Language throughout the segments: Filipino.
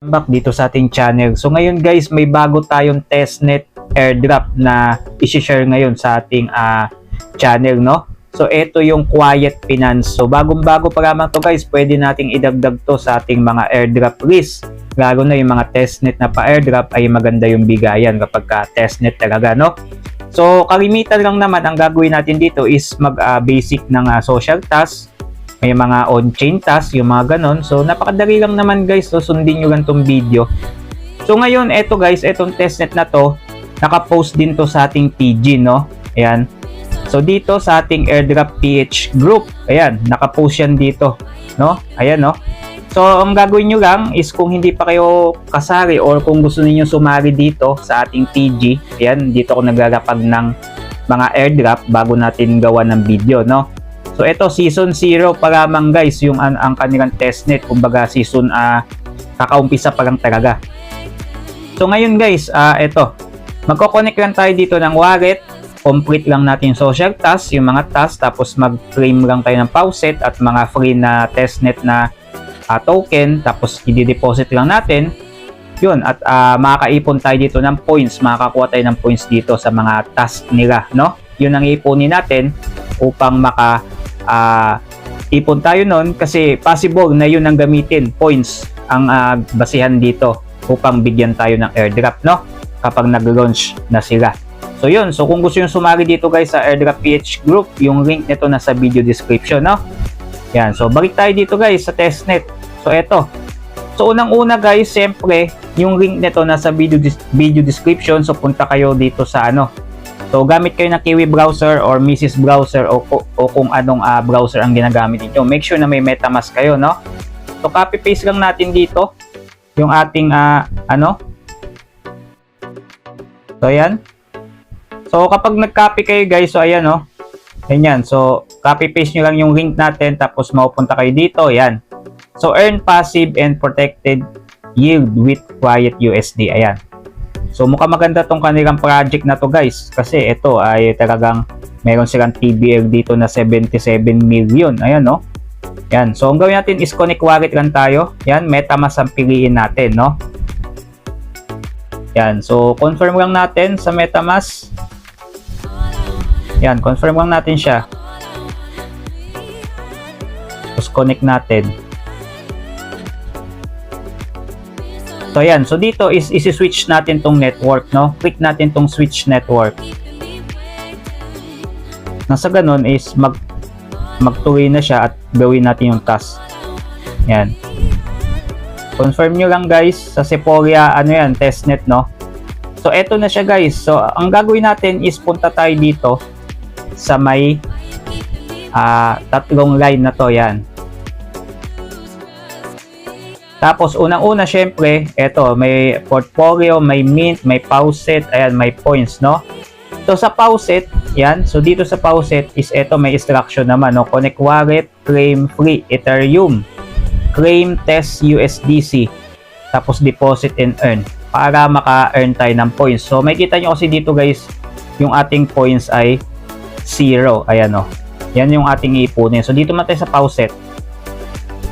Back dito sa ating channel. So ngayon guys, may bago tayong testnet airdrop na i-share ngayon sa ating channel, no? So ito yung Quiet Finance. So bagong-bago pa lamang to guys, pwede nating idagdag to sa ating mga airdrop list. Lalo na yung mga testnet na pa-airdrop ay maganda yung bigayan kapag testnet talaga, no? So kalimitan lang naman ang gagawin natin dito is mag-basic ng social task. May mga on-chain task, yung mga ganon. So, napakadali lang naman guys. So, sundin nyo lang tong video. So, ngayon, eto guys, etong testnet na to, nakapost din to sa ating TG, no? Ayan. So, dito sa ating airdrop PH group, ayan, nakapost yan dito, no? Ayan, no? So, ang gagawin nyo lang is kung hindi pa kayo kasari or kung gusto niyo sumari dito sa ating TG, ayan, dito ako naglalapag ng mga airdrop bago natin gawa ng video, no? So ito season 0 pa lamang guys yung ang kanilang testnet, kumbaga season kakaumpisa pa lang talaga. So ngayon guys, ito magko-connect lang tayo dito ng wallet, complete lang natin social task, yung mga task, tapos mag-claim lang tayo ng faucet at mga free na testnet na token, tapos i-deposit lang natin yun at makakaipon tayo dito ng points, makakakuha tayo ng points dito sa mga task nila, no? Yun ang iipunin natin upang ipon tayo nun kasi possible na yun ang gamitin, points ang basihan dito upang bigyan tayo ng airdrop, no? Kapag nag-launch na sila. So yun, so kung gusto yung sumali dito guys sa airdrop PH group, yung link nito nasa video description, no? Yan, so balik tayo dito guys sa testnet. So eto. So unang-una guys, siyempre yung link nito nasa video description, so punta kayo dito sa So, gamit kayo ng Kiwi browser or Mrs. browser o kung anong browser ang ginagamit niyo. Make sure na may MetaMask kayo, no? So, copy-paste lang natin dito yung ating, So, ayan. So, kapag nag-copy kayo, guys, so, ayan, no? Ganyan. So, copy-paste nyo lang yung link natin tapos maupunta kayo dito. Ayan. So, earn passive and protected yield with Quiet USD. Ayan. So mukhang maganda tong kanilang project na to guys kasi ito ay talagang meron silang TBL dito na 77 million. Ayan, no? Yan. So ang gawin natin is connect wallet lang tayo. Yan, MetaMask ang piliin natin, no? Yan. So confirm lang natin sa MetaMask. Yan, confirm lang natin siya. Tapos connect natin. So ayan, so dito is isi-switch natin tong network, no? Click natin tong switch network. Nasa ganun is magtuloy na siya at gawin natin yung task. Yan. Confirm nyo lang guys sa Sephora, yan, testnet, no? So eto na siya guys. So ang gagawin natin is punta tayo dito sa may tatlong line na to, yan. Tapos unang-una syempre, eto may portfolio, may mint, may faucet, ayan, may points, no? So sa faucet, yan, so dito sa faucet is eto may instruction naman, no? Connect wallet, claim free Ethereum, claim test USDC, tapos deposit and earn para maka-earn tayo ng points. So makikita nyo kasi dito guys, yung ating points ay 0, ayan, no? Yan yung ating iipunin. So dito man tayo sa faucet.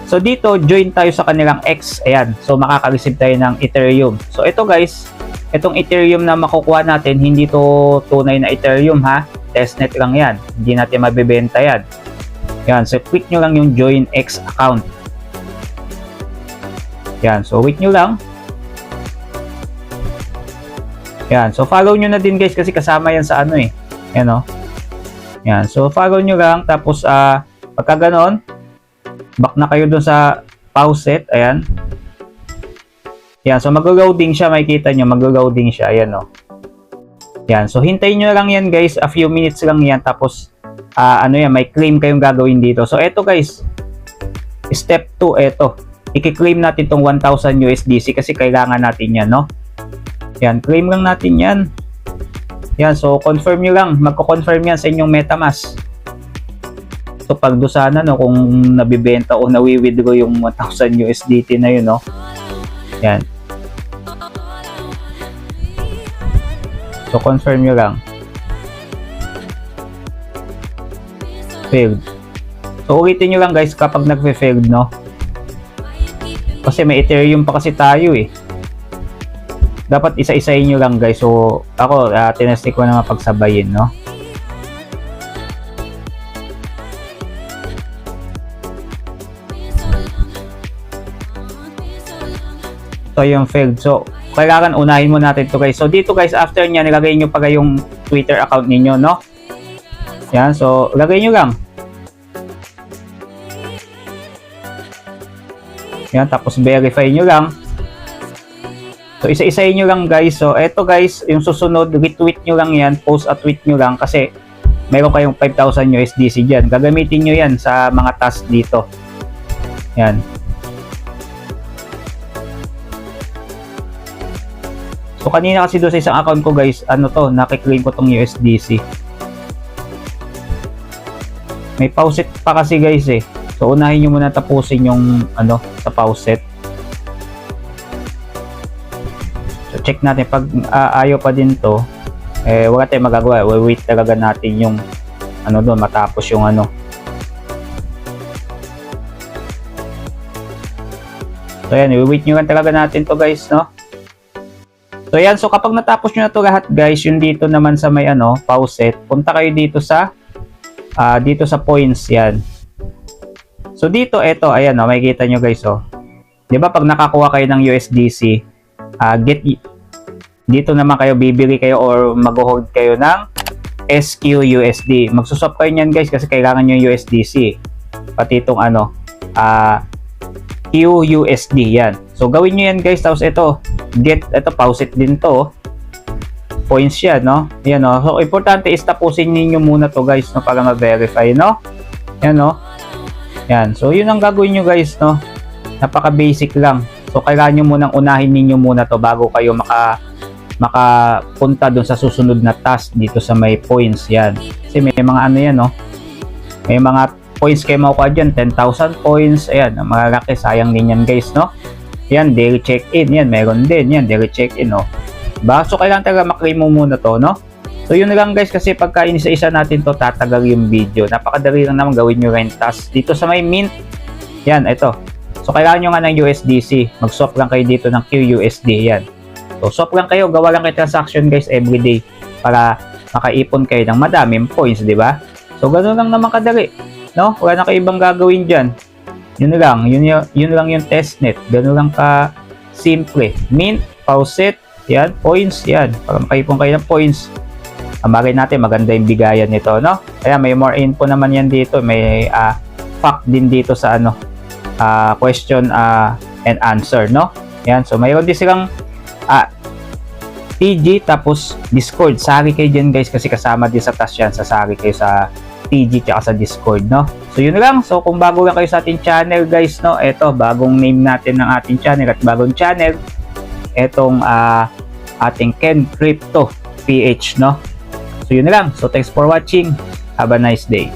So dito, join tayo sa kanilang X. Ayan. So makaka-receive tayo ng Ethereum. So ito guys, itong Ethereum na makukuha natin, hindi to tunay na Ethereum ha. Testnet lang yan. Hindi natin mabibenta yan. Yan. So click nyo lang yung join X account. Yan. So wait nyo lang. Yan. So follow nyo na din guys kasi kasama yan sa Yan o. Yan. So follow nyo lang. Tapos pagka ganon, back na kayo dun sa faucet. Ayan. Yan. So, mag-loading siya. Makikita nyo, mag-loading siya. Ayan, no. Yan. So, hintayin nyo lang yan, guys. A few minutes lang yan. Tapos, yan, may claim kayong gagawin dito. So, eto, guys. Step 2, eto. I-claim natin tong 1,000 USDC kasi kailangan natin yan, no. Yan. Claim lang natin yan. Yan. So, confirm nyo lang. Magko-confirm yan sa inyong MetaMask. So pagdusanan, no, kung nabibenta o nawi-withdraw yung 1,000 USDT na yun, no. Yan. So confirm nyo lang. Failed. So ulitin nyo lang guys kapag nagfe-failed, no. Kasi may Ethereum pa kasi tayo eh. Dapat isa-isahin nyo lang guys. So ako tinesti ko na mapagsabayin, no. So yung failed. So kailangan unahin mo natin to guys. So dito guys, after nya nilagay nyo pa yung Twitter account ninyo, no. Yan, so lagay nyo lang. Yan, tapos verify nyo lang. So isa-isahin nyo lang guys. So eto guys, yung susunod, retweet nyo lang yan, post a tweet nyo lang kasi meron kayong 5,000 USDC dyan. Gagamitin nyo yan sa mga task dito. Yan. So kanina kasi doon sa isang account ko guys, ano to, nakiklaim ko tong USDC. May faucet pa kasi guys eh. So unahin nyo muna tapusin yung ano, sa faucet. So check natin pag ayaw pa din to, wala tayong magagawa. Wait talaga natin yung ano doon matapos yung ano. So yan, wait nyo lang talaga natin to guys, no. So yan, so kapag natapos nyo na to lahat guys, yung dito naman sa may ano, faucet, punta kayo dito sa points yan. So dito, eto, ayan o, makikita nyo guys o. Diba pag nakakuha kayo ng USDC, dito naman kayo, bibili kayo or mag-hold kayo ng SQUSD. Magsuswap kayo nyan guys kasi kailangan nyo yung USDC. Pati itong ano, QUSD yan. So gawin nyo yan guys, tapos ito, faucet din to. Points yan, no? Yan, no? So importante is tapusin niyo muna to guys, no? Para ma-verify, no? Yan, no? Yan. So yun ang gagawin nyo guys, no? Napaka-basic lang. So kailangan nyo munang unahin ninyo muna to bago kayo makapunta dun sa susunod na task dito sa may points yan. Kasi may mga ano yan, no? May mga points kayo makukuha dyan, 10,000 points. Ayan, malalaki, sayang din yan guys, no? Yan, daily check-in. Yan, meron din. Yan, daily check-in, no? Diba? So kailangan talaga maklaim mo muna to, no? So yun lang guys, kasi pagka inisa-isa natin to, tatagal yung video. Napakadali lang naman gawin nyo rin task. Dito sa may mint, yan, ito. So kailangan nyo nga ng USDC. Mag-swap lang kayo dito ng QUSD, yan. So swap lang kayo, gawa lang kayo transaction guys everyday para makaipon kayo ng madaming points, di ba? So ganoon lang naman kadali, no? Wala na kayo ibang gagawin diyan. Yun lang, yun lang yung testnet. Ganoon lang ka simple. Mint, faucet, yan, points, yan. Para makaipon kayo ng points. Amagay natin, maganda yung bigayan nito, no? Kaya may more info naman yan dito. May fact din dito sa ano, question and answer, no? Yan, so mayroon din silang TG tapos Discord. Sari kayo dyan guys kasi kasama din sa task yan. Sasari kayo sa TG tsaka sa Discord, no? So yun lang. So kung bago lang kayo sa ating channel guys, no? Eto, bagong name natin ng ating channel at bagong channel. Etong ating Ken Crypto PH, no? So yun lang. So thanks for watching. Have a nice day.